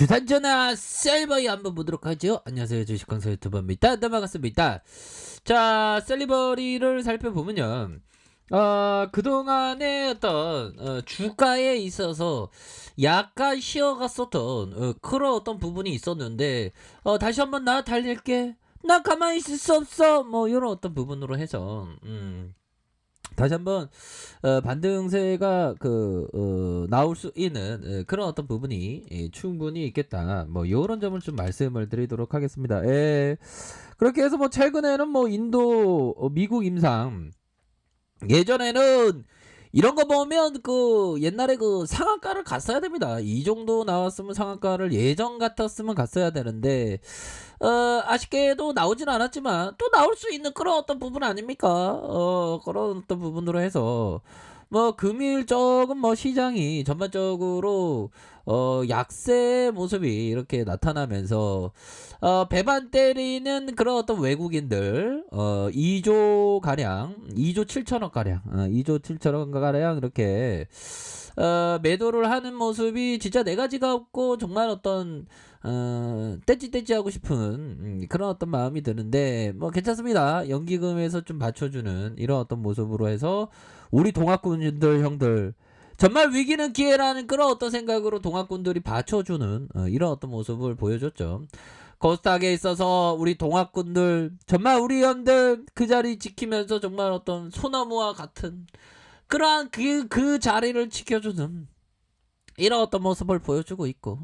주산전화 셀버에 한번 보도록 하죠. 안녕하세요, 주식강사 유튜버입니다. 네, 반갑습니다. 자, 셀리버리를 살펴보면요. 그동안에 어떤 주가에 있어서 약간 쉬어갔었던 그런 어떤 부분이 있었는데, 다시 한번 나 달릴게, 나 가만히 있을 수 없어, 뭐 이런 어떤 부분으로 해서 다시 한번 반등세가 나올 수 있는 그런 어떤 부분이 충분히 있겠다. 뭐 요런 점을 좀 말씀을 드리도록 하겠습니다. 그렇게 해서 뭐 최근에는 뭐 인도 미국 임상, 예전에는 이런 거 보면 옛날에 상한가를 갔어야 됩니다. 이 정도 나왔으면 상한가를 예전 같았으면 갔어야 되는데, 아쉽게도 나오진 않았지만 또 나올 수 있는 그런 어떤 부분 아닙니까? 그런 어떤 부분으로 해서 뭐 금일 조금 뭐 시장이 전반적으로 약세 모습이 이렇게 나타나면서 배반 때리는 그런 어떤 외국인들 2조 가량, 2조 7천억 가량, 2조 7천억 가량 이렇게 매도를 하는 모습이 진짜 네 가지가 없고 정말 어떤 떼찌떼찌 하고 싶은 그런 어떤 마음이 드는데, 뭐 괜찮습니다. 연기금에서 좀 받쳐주는 이런 어떤 모습으로 해서 우리 동학군들 형들, 정말 위기는 기회라는 그런 어떤 생각으로 동학군들이 받쳐주는 이런 어떤 모습을 보여줬죠. 코스닥에 있어서 우리 동학군들, 정말 우리 형들 그 자리 지키면서 정말 어떤 소나무와 같은 그러한 그 자리를 지켜주는 이런 어떤 모습을 보여주고 있고,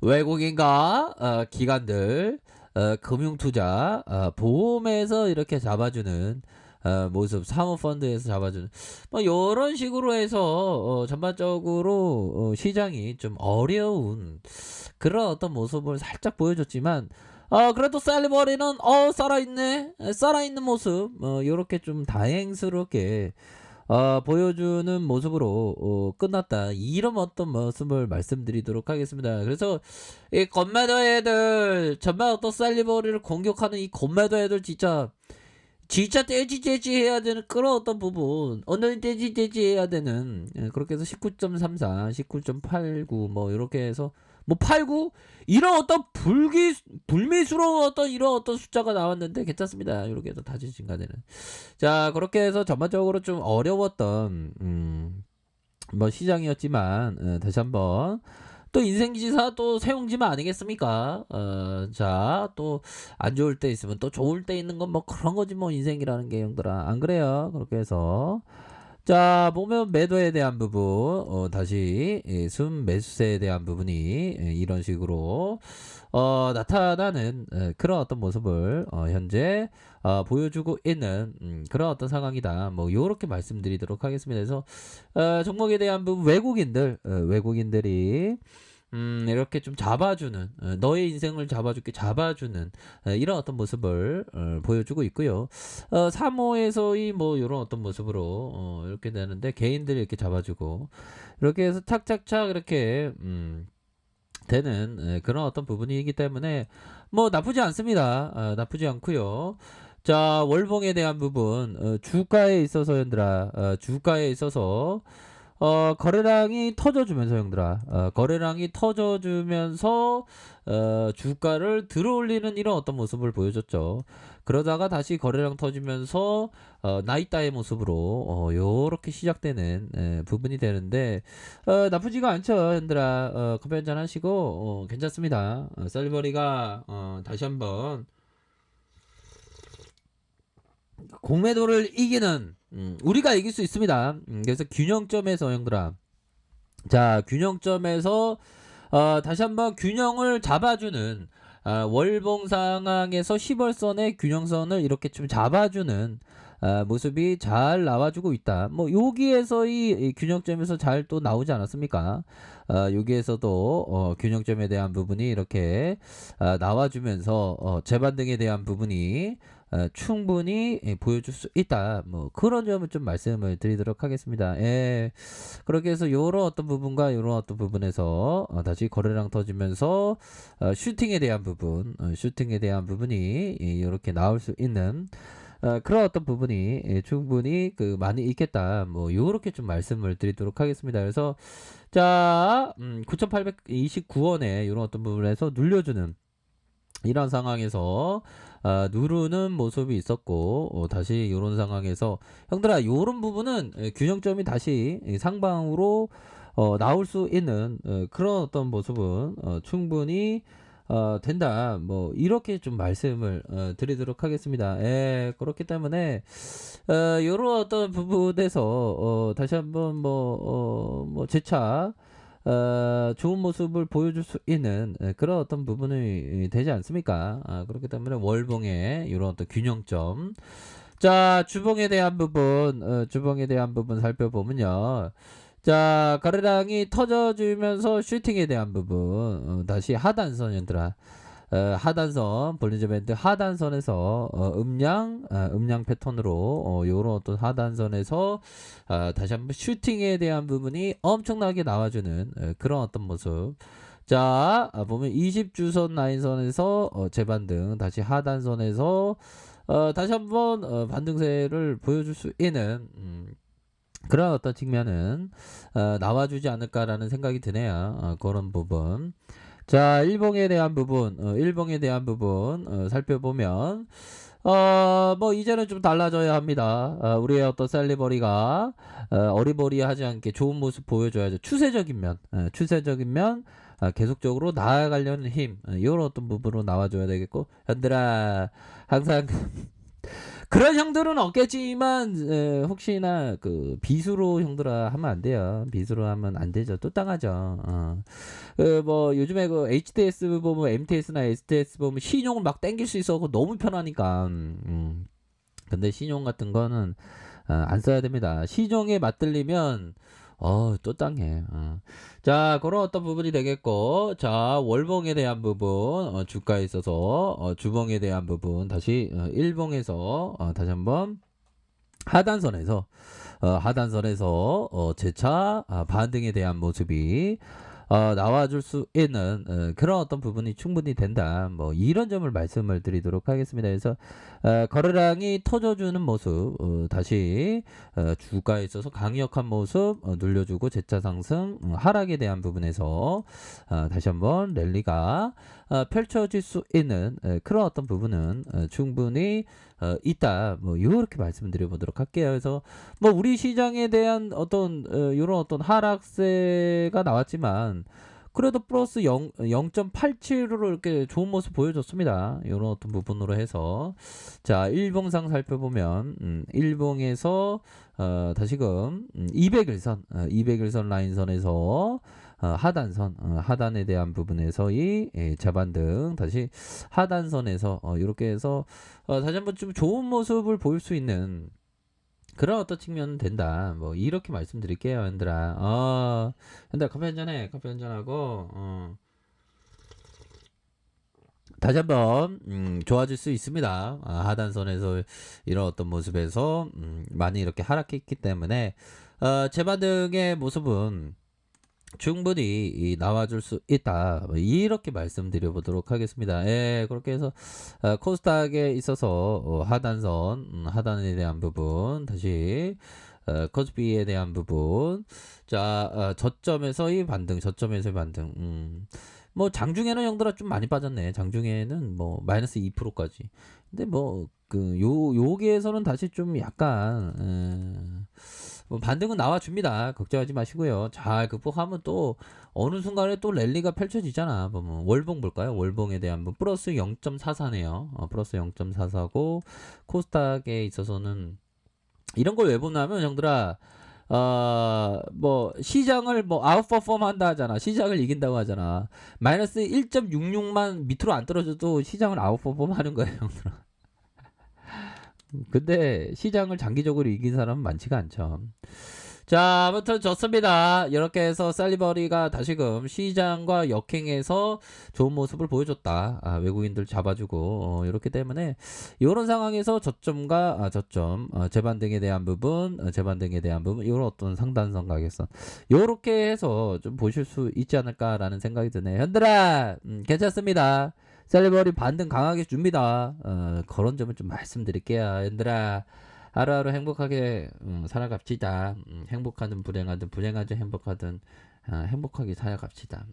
외국인과 기관들, 금융투자, 보험에서 이렇게 잡아주는 모습, 사모펀드에서 잡아주는 뭐 이런 식으로 해서 전반적으로 시장이 좀 어려운 그런 어떤 모습을 살짝 보여줬지만, 그래도 셀리버리는 살아있는 모습, 요렇게 좀 다행스럽게 보여주는 모습으로 끝났다, 이런 어떤 모습을 말씀드리도록 하겠습니다. 그래서 이 건매도 애들, 정말 어떤 셀리버리를 공격하는 이 건매도 애들 진짜 떼지떼지 해야 되는 그런 어떤 부분, 오늘 떼지떼지 해야 되는, 그렇게 해서 19.34, 19.89 뭐 이렇게 해서 뭐 89 이런 어떤 불미스러운 어떤 이런 어떤 숫자가 나왔는데 괜찮습니다. 이렇게 해서 다지진 간에는, 자, 그렇게 해서 전반적으로 좀 어려웠던 뭐 시장이었지만, 다시 한번 또 인생지사 또 세용지만 아니겠습니까? 자, 또 안 좋을 때 있으면 또 좋을 때 있는 건 뭐 그런 거지 뭐, 인생이라는 게 형들아, 안 그래요? 그렇게 해서 자, 보면 매도에 대한 부분, 다시 순매수세에 대한 부분이 이런 식으로 나타나는 그런 어떤 모습을 현재 보여주고 있는 그런 어떤 상황이다. 뭐 요렇게 말씀드리도록 하겠습니다. 그래서 종목에 대한 부분, 외국인들이 이렇게 좀 잡아주는, 너의 인생을 잡아주는 이런 어떤 모습을 보여주고 있고요. 사모에서의 뭐 이런 어떤 모습으로 이렇게 되는데, 개인들이 이렇게 잡아주고 이렇게 해서 착착착 이렇게 되는 그런 어떤 부분이기 때문에 뭐 나쁘지 않습니다. 나쁘지 않고요. 자, 월봉에 대한 부분, 주가에 있어서 현들아, 주가에 있어서 거래량이 터져주면서 형들아, 거래량이 터져주면서 주가를 들어올리는 이런 어떤 모습을 보여줬죠. 그러다가 다시 거래량 터지면서 나이따의 모습으로 요렇게 시작되는 부분이 되는데, 나쁘지가 않죠 형들아. 커피 한잔 하시고 괜찮습니다. 셀리버리가 다시 한번 공매도를 이기는, 우리가 이길 수 있습니다. 그래서 균형점에서 형들아, 자, 균형점에서 다시 한번 균형을 잡아주는, 월봉 상황에서 10월선의 균형선을 이렇게 좀 잡아주는 모습이 잘 나와주고 있다. 뭐 여기에서 이 균형점에서 잘 또 나오지 않았습니까? 여기에서도 균형점에 대한 부분이 이렇게 나와주면서 재반등에 대한 부분이 충분히 보여줄 수 있다. 뭐 그런 점을 좀 말씀을 드리도록 하겠습니다. 그렇게 해서 요런 어떤 부분과 요런 어떤 부분에서 다시 거래량 터지면서 슈팅에 대한 부분, 슈팅에 대한 부분이 이렇게 나올 수 있는 그런 어떤 부분이 충분히 그 많이 있겠다. 뭐 요렇게 좀 말씀을 드리도록 하겠습니다. 그래서 자, 9,829원에 요런 어떤 부분에서 눌려주는 이런 상황에서 누르는 모습이 있었고 다시 요런 상황에서 형들아 요런 부분은 균형점이 다시 상방으로 나올 수 있는 그런 어떤 모습은 충분히 된다. 뭐 이렇게 좀 말씀을 드리도록 하겠습니다. 예, 그렇기 때문에 요런 어떤 부분에서 다시 한번 뭐 재차 좋은 모습을 보여줄 수 있는 그런 어떤 부분이 되지 않습니까? 그렇기 때문에 월봉의 이런 어떤 균형점. 자, 주봉에 대한 부분, 주봉에 대한 부분 살펴보면요. 자, 가르랑이 터져주면서 슈팅에 대한 부분, 다시 하단선 얘들아. 하단선 볼린저 밴드 하단선에서 음량 패턴으로 요런 어떤 하단선에서 다시 한번 슈팅에 대한 부분이 엄청나게 나와주는 그런 어떤 모습. 자, 보면 20주선 라인선에서 재반등 다시 하단선에서 다시 한번 반등세를 보여줄 수 있는 그런 어떤 측면은 나와주지 않을까라는 생각이 드네요. 그런 부분. 자, 일봉에 대한 부분, 일봉에 대한 부분 살펴보면 뭐 이제는 좀 달라져야 합니다. 우리의 어떤 셀리버리가 어리버리하지 않게 좋은 모습 보여줘야죠. 추세적인 면, 추세적인 면 계속적으로 나아가려는 힘, 이런 어떤 부분으로 나와줘야 되겠고, 현들아 항상 그런 형들은 없겠지만 혹시나 그 비수로 형들아 하면 안 돼요. 비수로 하면 안 되죠. 또 당하죠. 뭐 요즘에 그 HTS 보면 MTS나 STS 보면 신용을 막 땡길 수 있어. 너무 편하니까. 근데 신용 같은 거는 안 써야 됩니다. 시종에 맞들리면 또 땅해. 자, 그런 어떤 부분이 되겠고, 자, 월봉에 대한 부분, 주가에 있어서 주봉에 대한 부분, 다시 일봉에서 다시 한번 하단선에서 재차 반등에 대한 모습이 나와줄 수 있는 그런 어떤 부분이 충분히 된다. 뭐 이런 점을 말씀을 드리도록 하겠습니다. 그래서 거래량이 터져주는 모습 다시 주가에 있어서 강력한 모습 눌려주고 재차 상승 하락에 대한 부분에서 다시 한번 랠리가 펼쳐질 수 있는 그런 어떤 부분은 충분히 있다. 뭐 이렇게 말씀드려보도록 할게요. 그래서 뭐 우리 시장에 대한 어떤 이런 어떤 하락세가 나왔지만 그래도 플러스 0.87으로 이렇게 좋은 모습 보여줬습니다. 이런 어떤 부분으로 해서 자, 일봉상 살펴보면 일봉에서 다시금 200일선 200일선 라인선에서 하단선 하단에 대한 부분에서의 재반등 다시 하단선에서 이렇게 해서 다시 한번 좀 좋은 모습을 보일 수 있는 그런 어떤 측면은 된다. 뭐 이렇게 말씀드릴게요, 얘들아. 얘들아 커피 한잔해. 커피 한잔하고 다시 한번 좋아질 수 있습니다. 하단선에서 이런 어떤 모습에서 많이 이렇게 하락했기 때문에 재반등의 모습은 충분히 나와줄 수 있다. 이렇게 말씀드려 보도록 하겠습니다. 예, 그렇게 해서 코스닥에 있어서 하단선, 하단에 대한 부분, 다시 코스피에 대한 부분, 자, 저점에서의 반등, 저점에서의 반등. 뭐 장중에는 형들아 좀 많이 빠졌네. 장중에는 뭐 마이너스 2%까지. 근데 뭐 그 여기에서는 다시 좀 약간 뭐 반등은 나와줍니다. 걱정하지 마시고요. 잘 극복하면 또 어느 순간에 또 랠리가 펼쳐지잖아. 뭐 월봉 볼까요? 월봉에 대한 분 플러스 0.44네요. 플러스 0.44고 코스닥에 있어서는 이런 걸 왜 보냐면 형들아 뭐 시장을 뭐 아웃퍼폼 한다 하잖아. 시장을 이긴다고 하잖아. 마이너스 1.66만 밑으로 안 떨어져도 시장을 아웃퍼폼 하는 거예요, 형들아. 근데 시장을 장기적으로 이긴 사람은 많지가 않죠. 자, 아무튼 좋습니다. 이렇게 해서 셀리버리가 다시금 시장과 역행해서 좋은 모습을 보여줬다. 외국인들 잡아주고 이렇기 때문에 이런 상황에서 저점과 저점 재반등에 대한 부분 재반등에 대한 부분 이런 어떤 상단선 가격선 이렇게 해서 좀 보실 수 있지 않을까라는 생각이 드네요. 현들아 괜찮습니다. 셀리버리 반등 강하게 줍니다. 그런 점을 좀 말씀드릴게요. 얘들아, 하루하루 행복하게 살아갑시다. 행복하든 불행하든 불행하든 행복하든 행복하게 살아갑시다.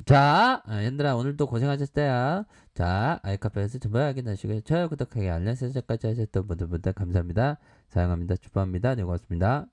자, 얘들아 오늘도 고생하셨어요. 자, 아이카페에서 정말 확인하시고요. 좋아요, 구독하기, 알람 설정까지 하셨던 분들 감사합니다. 사랑합니다. 축복합니다. 네, 고맙습니다.